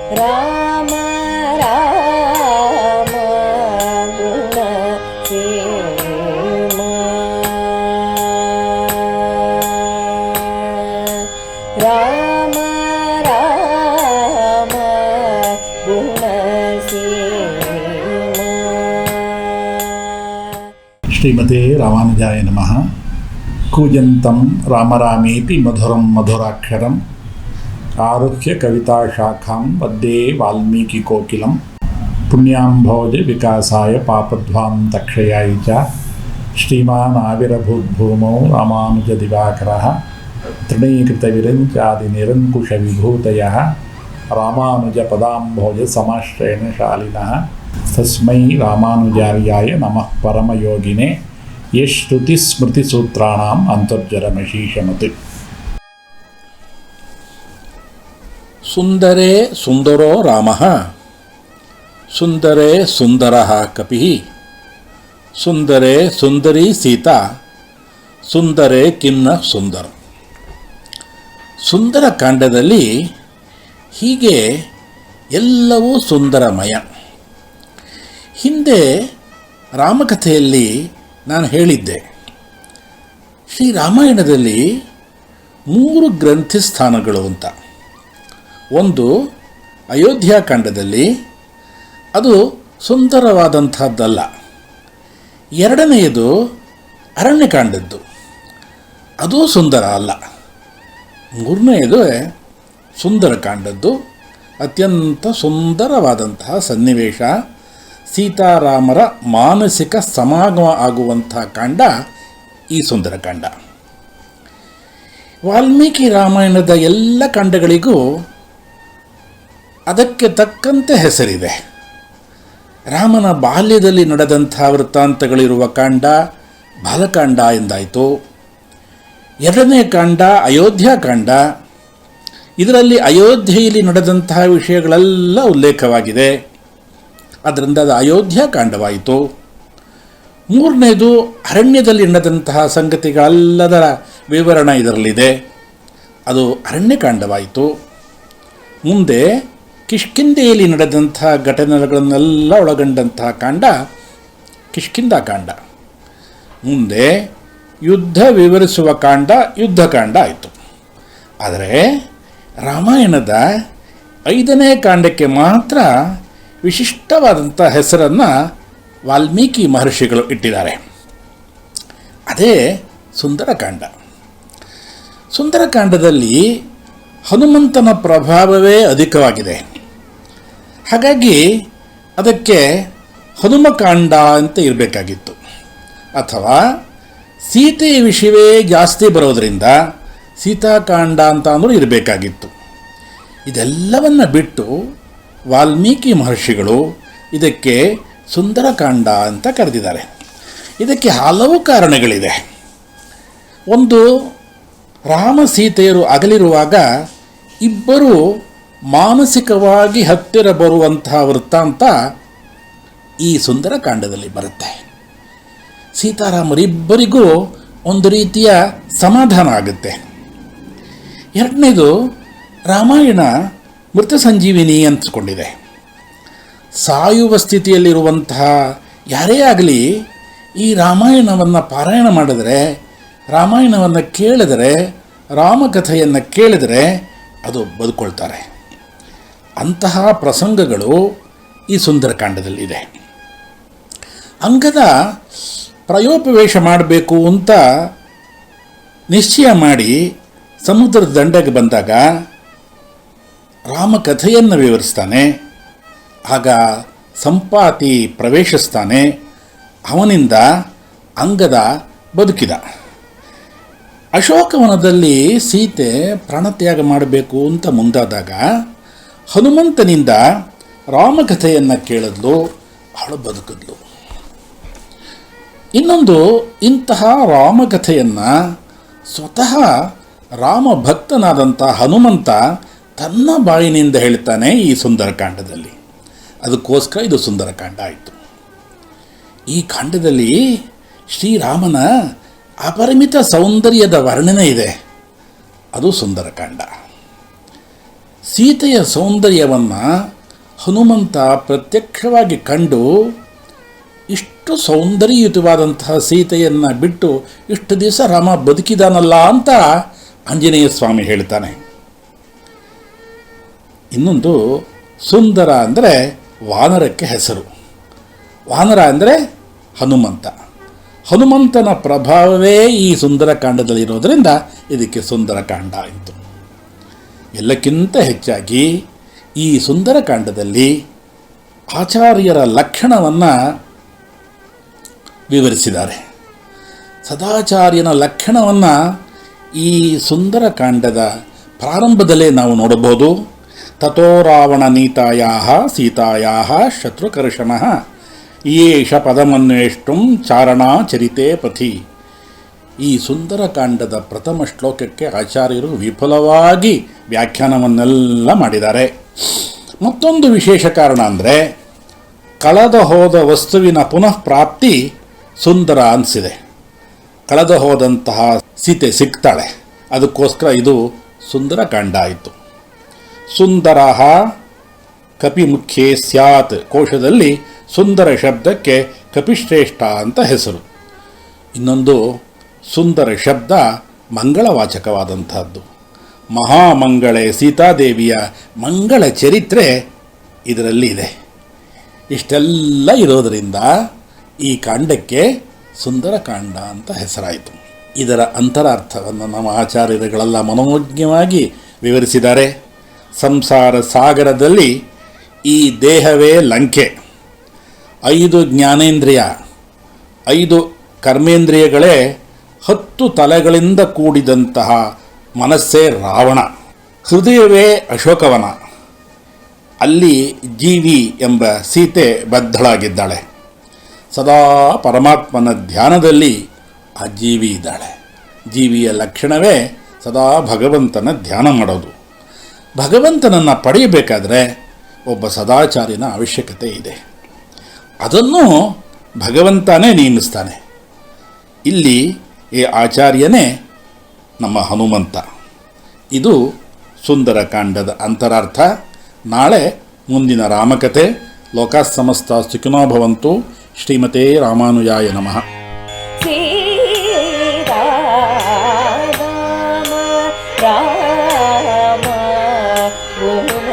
ರಾಮ ರಾಮ ಗುಣ ಸೇಮ ರಾಮ ರಾಮ ಗುಣ ಸೇಮ. ಶ್ರೀಮತೆ ರಾಮಾನುಜಾಯ ನಮಃ. ಕೂಜಂತಂ ರಾಮರಾಮೇತಿ ಮಧುರಂ ಮಧುರಾಕ್ಷರಂ ಆರುಹ್ಯ ಕವಿತಾಶಾಖಾಂ ವಂದೇ ವಾಲ್ಮೀಕಿಕೋಕಿಲಂ. ಪುಣ್ಯಾಂಭೋಜ ವಿಕಾಸಾಯ ಪಾಪಧ್ವಾಂ ತಕ್ಷಯಾಯ ಚ ಶ್ರೀಮಾನ್ ಆವಿರಭೂದ್ಭೂಮೌ ರಾಮಾನುಜ ದಿವಾಕರಃ ತೃಣೀಕೃತವಿರಂಚಾದಿ ನಿರಂಕುಶವಿಭೂತಯಃ ರಾಮಾನುಜ ಪದಾಂಭೋಜ ಸಮಾಶ್ರಯಣ ಶಾಲಿನಃ. ತಸ್ಮೈ ರಾಮಾನುಜಾರ್ಯಾಯ ನಮಃ ಪರಮಯೋಗಿನೇ ಯಶ್ರುತಿಸ್ಮೃತಿಸೂತ್ರಾಣಾಂ ಅಂತರ್ಜರಮಶೀಷಮತಿ. ಸುಂದರೇ ಸುಂದರೋ ರಾಮಃ, ಸುಂದರೇ ಸುಂದರಃ ಕಪಿಃ, ಸುಂದರೇ ಸುಂದರಿ ಸೀತಾ, ಸುಂದರೇ ಕಿನ್ನ ಸುಂದರ. ಸುಂದರ ಕಾಂಡದಲ್ಲಿ ಹೀಗೆ ಎಲ್ಲವೂ ಸುಂದರಮಯ. ಹಿಂದೆ ರಾಮಕಥೆಯಲ್ಲಿ ನಾನು ಹೇಳಿದ್ದೆ, ಶ್ರೀರಾಮಾಯಣದಲ್ಲಿ 3 ಗ್ರಂಥಿಸ್ಥಾನಗಳು ಅಂತ. ಒಂದು ಅಯೋಧ್ಯಾಕಾಂಡದಲ್ಲಿ, ಅದು ಸುಂದರವಾದಂಥದ್ದಲ್ಲ. ಎರಡನೆಯದು ಅರಣ್ಯಕಾಂಡದ್ದು, ಅದು ಸುಂದರ ಅಲ್ಲ. ಮೂರನೆಯದು ಸುಂದರಕಾಂಡದ್ದು, ಅತ್ಯಂತ ಸುಂದರವಾದಂತಹ ಸನ್ನಿವೇಶ, ಸೀತಾರಾಮರ ಮಾನಸಿಕ ಸಮಾಗಮ ಆಗುವಂಥ ಕಾಂಡ ಈ ಸುಂದರಕಾಂಡ. ವಾಲ್ಮೀಕಿ ರಾಮಾಯಣದ ಎಲ್ಲ ಕಾಂಡಗಳಿಗೂ ಅದಕ್ಕೆ ತಕ್ಕಂತೆ ಹೆಸರಿದೆ. ರಾಮನ ಬಾಲ್ಯದಲ್ಲಿ ನಡೆದಂಥ ವೃತ್ತಾಂತಗಳಿರುವ ಕಾಂಡ ಬಾಲಕಾಂಡ ಎಂದಾಯಿತು. ಎರಡನೇ ಕಾಂಡ ಅಯೋಧ್ಯಾಕಾಂಡ. ಇದರಲ್ಲಿ ಅಯೋಧ್ಯೆಯಲ್ಲಿ ನಡೆದಂತಹ ವಿಷಯಗಳೆಲ್ಲ ಉಲ್ಲೇಖವಾಗಿದೆ, ಅದರಿಂದ ಅದು ಅಯೋಧ್ಯಾಕಾಂಡವಾಯಿತು. ಮೂರನೇದು ಅರಣ್ಯದಲ್ಲಿ ನಡೆದಂತಹ ಸಂಗತಿಗಳೆಲ್ಲದರ ವಿವರಣೆ ಇದರಲ್ಲಿದೆ, ಅದು ಅರಣ್ಯಕಾಂಡವಾಯಿತು. ಮುಂದೆ ಕಿಷ್ಕಿಂಧೆಯಲ್ಲಿ ನಡೆದಂತಹ ಘಟನೆಗಳನ್ನೆಲ್ಲ ಒಳಗೊಂಡಂತಹ ಕಾಂಡ ಕಿಷ್ಕಿಂಧಾಕಾಂಡ. ಮುಂದೆ ಯುದ್ಧ ವಿವರಿಸುವ ಕಾಂಡ ಯುದ್ಧಕಾಂಡ ಆಯಿತು. ಆದರೆ ರಾಮಾಯಣದ 5ನೇ ಕಾಂಡಕ್ಕೆ ಮಾತ್ರ ವಿಶಿಷ್ಟವಾದಂಥ ಹೆಸರನ್ನು ವಾಲ್ಮೀಕಿ ಮಹರ್ಷಿಗಳು ಇಟ್ಟಿದ್ದಾರೆ, ಅದೇ ಸುಂದರಕಾಂಡ. ಸುಂದರಕಾಂಡದಲ್ಲಿ ಹನುಮಂತನ ಪ್ರಭಾವವೇ ಅಧಿಕವಾಗಿದೆ. ಹಾಗಾಗಿ ಅದಕ್ಕೆ ಹನುಮಕಾಂಡ ಅಂತ ಇರಬೇಕಾಗಿತ್ತು, ಅಥವಾ ಸೀತೆಯ ವಿಷಯವೇ ಜಾಸ್ತಿ ಬರೋದರಿಂದ ಸೀತಾಕಾಂಡ ಅಂತ ಅಂದರೂ ಇರಬೇಕಾಗಿತ್ತು. ಇದೆಲ್ಲವನ್ನು ಬಿಟ್ಟು ವಾಲ್ಮೀಕಿ ಮಹರ್ಷಿಗಳು ಇದಕ್ಕೆ ಸುಂದರಕಾಂಡ ಅಂತ ಕರೆದಿದ್ದಾರೆ. ಇದಕ್ಕೆ ಹಲವು ಕಾರಣಗಳಿದೆ. ಒಂದು, ರಾಮ ಸೀತೆಯರು ಅಗಲಿರುವಾಗ ಇಬ್ಬರು ಮಾನಸಿಕವಾಗಿ ಹತ್ತಿರ ಬರುವಂತಹ ವೃತ್ತಾಂತ ಈ ಸುಂದರಕಾಂಡದಲ್ಲಿ ಬರುತ್ತೆ. ಸೀತಾರಾಮರಿಬ್ಬರಿಗೂ ಒಂದು ರೀತಿಯ ಸಮಾಧಾನ ಆಗುತ್ತೆ. ಎರಡನೇದು, ರಾಮಾಯಣ ಮೃತ ಸಂಜೀವಿನಿ ಅನ್ಸ್ಕೊಂಡಿದೆ. ಸಾಯುವ ಸ್ಥಿತಿಯಲ್ಲಿರುವಂತಹ ಯಾರೇ ಆಗಲಿ ಈ ರಾಮಾಯಣವನ್ನು ಪಾರಾಯಣ ಮಾಡಿದರೆ, ರಾಮಾಯಣವನ್ನು ಕೇಳಿದರೆ, ರಾಮಕಥೆಯನ್ನು ಕೇಳಿದರೆ ಅದು ಬದುಕೊಳ್ತಾರೆ. ಅಂತಹ ಪ್ರಸಂಗಗಳು ಈ ಸುಂದರಕಾಂಡದಲ್ಲಿದೆ. ಅಂಗದ ಪ್ರಯೋಪವೇಶ ಮಾಡಬೇಕು ಅಂತ ನಿಶ್ಚಯ ಮಾಡಿ ಸಮುದ್ರದ ದಂಡೆಗೆ ಬಂದಾಗ ರಾಮಕಥೆಯನ್ನು ವಿವರಿಸ್ತಾನೆ. ಆಗ ಸಂಪಾತಿ ಪ್ರವೇಶಿಸ್ತಾನೆ. ಅವನಿಂದ ಅಂಗದ ಬದುಕಿದ. ಅಶೋಕವನದಲ್ಲಿ ಸೀತೆ ಪ್ರಾಣತ್ಯಾಗ ಮಾಡಬೇಕು ಅಂತ ಮುಂದಾದಾಗ ಹನುಮಂತನಿಂದ ರಾಮಕಥೆಯನ್ನು ಕೇಳಿದ್ಲು, ಅವಳು ಬದುಕಿದ್ಲು. ಇನ್ನೊಂದು, ಇಂತಹ ರಾಮಕಥೆಯನ್ನು ಸ್ವತಃ ರಾಮ ಭಕ್ತನಾದಂಥ ಹನುಮಂತ ತನ್ನ ಬಾಯಿನಿಂದ ಹೇಳ್ತಾನೆ ಈ ಸುಂದರಕಾಂಡದಲ್ಲಿ. ಅದಕ್ಕೋಸ್ಕರ ಇದು ಸುಂದರಕಾಂಡ ಆಯಿತು. ಈ ಕಾಂಡದಲ್ಲಿ ಶ್ರೀರಾಮನ ಅಪರಿಮಿತ ಸೌಂದರ್ಯದ ವರ್ಣನೆ ಇದೆ, ಅದು ಸುಂದರಕಾಂಡ. ಸೀತೆಯ ಸೌಂದರ್ಯವನ್ನು ಹನುಮಂತ ಪ್ರತ್ಯಕ್ಷವಾಗಿ ಕಂಡು ಇಷ್ಟು ಸೌಂದರ್ಯಯುತವಾದಂತಹ ಸೀತೆಯನ್ನು ಬಿಟ್ಟು ಇಷ್ಟು ದಿವಸ ರಾಮ ಬದುಕಿದಾನಲ್ಲ ಅಂತ ಆಂಜನೇಯ ಸ್ವಾಮಿ ಹೇಳ್ತಾನೆ. ಇನ್ನೊಂದು, ಸುಂದರ ಅಂದರೆ ವಾನರಕ್ಕೆ ಹೆಸರು. ವಾನರ ಅಂದರೆ ಹನುಮಂತ. ಹನುಮಂತನ ಪ್ರಭಾವವೇ ಈ ಸುಂದರಕಾಂಡದಲ್ಲಿರೋದರಿಂದ ಇದಕ್ಕೆ ಸುಂದರಕಾಂಡ ಆಯಿತು. ಎಲ್ಲಕ್ಕಿಂತ ಹೆಚ್ಚಾಗಿ ಈ ಸುಂದರಕಾಂಡದಲ್ಲಿ ಆಚಾರ್ಯರ ಲಕ್ಷಣವನ್ನು ವಿವರಿಸಿದ್ದಾರೆ. ಸದಾಚಾರ್ಯನ ಲಕ್ಷಣವನ್ನು ಈ ಸುಂದರಕಾಂಡದ ಪ್ರಾರಂಭದಲ್ಲೇ ನಾವು ನೋಡಬಹುದು. ತಥೋ ರಾವಣ ನೀತಾಯಾ ಸೀತಾಯಾ ಶತ್ರುಕರ್ಷಣಃ ಯೇಷ ಪದಮನ್ವೇಷ್ಟುಂ ಚಾರಣಾಚರಿತೆ ಪಥಿ. ಈ ಸುಂದರಕಾಂಡದ ಪ್ರಥಮ ಶ್ಲೋಕಕ್ಕೆ ಆಚಾರ್ಯರು ವಿಪುಲವಾಗಿ ವ್ಯಾಖ್ಯಾನವನ್ನೆಲ್ಲ ಮಾಡಿದ್ದಾರೆ. ಮತ್ತೊಂದು ವಿಶೇಷ ಕಾರಣ ಅಂದರೆ ಕಳೆದು ಹೋದ ವಸ್ತುವಿನ ಪುನಃ ಪ್ರಾಪ್ತಿ ಸುಂದರ ಅನಿಸಿದೆ. ಕಳೆದು ಹೋದಂತಹ ಸೀತೆ ಸಿಗ್ತಾಳೆ, ಅದಕ್ಕೋಸ್ಕರ ಇದು ಸುಂದರಕಾಂಡ ಆಯಿತು. ಸುಂದರ ಕಪಿಮುಖ್ಯೇ ಸ್ಯಾತ್ ಕೋಶದಲ್ಲಿ ಸುಂದರ ಶಬ್ದಕ್ಕೆ ಕಪಿಶ್ರೇಷ್ಠ ಅಂತ ಹೆಸರು. ಇನ್ನೊಂದು, ಸುಂದರ ಶಬ್ದ ಮಂಗಳವಾಚಕವಾದಂಥದ್ದು. ಮಹಾಮಂಗಳೆ ಸೀತಾದೇವಿಯ ಮಂಗಳ ಚರಿತ್ರೆ ಇದರಲ್ಲಿ ಇದೆ. ಇಷ್ಟೆಲ್ಲ ಇರೋದರಿಂದ ಈ ಕಾಂಡಕ್ಕೆ ಸುಂದರಕಾಂಡ ಅಂತ ಹೆಸರಾಯಿತು. ಇದರ ಅಂತರಾರ್ಥವನ್ನು ನಮ್ಮ ಆಚಾರ್ಯರುಗಳೆಲ್ಲ ಮನೋಜ್ಞವಾಗಿ ವಿವರಿಸಿದ್ದಾರೆ. ಸಂಸಾರ ಸಾಗರದಲ್ಲಿ ಈ ದೇಹವೇ ಲಂಕೆ, 5 ಜ್ಞಾನೇಂದ್ರಿಯ, 5 ಕರ್ಮೇಂದ್ರಿಯಗಳೇ 10 ತಲೆಗಳಿಂದ ಕೂಡಿದಂತಹ ಮನಸ್ಸೇ ರಾವಣ, ಹೃದಯವೇ ಅಶೋಕವನ. ಅಲ್ಲಿ ಜೀವಿ ಎಂಬ ಸೀತೆ ಬದ್ಧಳಾಗಿದ್ದಾಳೆ. ಸದಾ ಪರಮಾತ್ಮನ ಧ್ಯಾನದಲ್ಲಿ ಆ ಜೀವಿ ಇದ್ದಾಳೆ. ಜೀವಿಯ ಲಕ್ಷಣವೇ ಸದಾ ಭಗವಂತನ ಧ್ಯಾನ ಮಾಡೋದು. ಭಗವಂತನನ್ನು ಪಡೆಯಬೇಕಾದ್ರೆ ಒಬ್ಬ ಸದಾಚಾರ್ಯನ ಅವಶ್ಯಕತೆ ಇದೆ. ಅದನ್ನು ಭಗವಂತನೇ ನೇಮಿಸ್ತಾನೆ. ಇಲ್ಲಿ ಈ ಆಚಾರ್ಯನೇ ನಮ್ಮ ಹನುಮಂತ. ಇದು ಸುಂದರಕಾಂಡದ ಅಂತರಾರ್ಥ. ನಾಳೆ ಮುಂದಿನ ರಾಮಕಥೆ. ಲೋಕಾಃ ಸಮಸ್ತಾಃ ಸುಖಿನೋ ಭವಂತು. ಶ್ರೀಮತೆ ರಾಮಾನುಜಾಯ ನಮಃ. ರಾಮ ರಾಮ ಗುಣ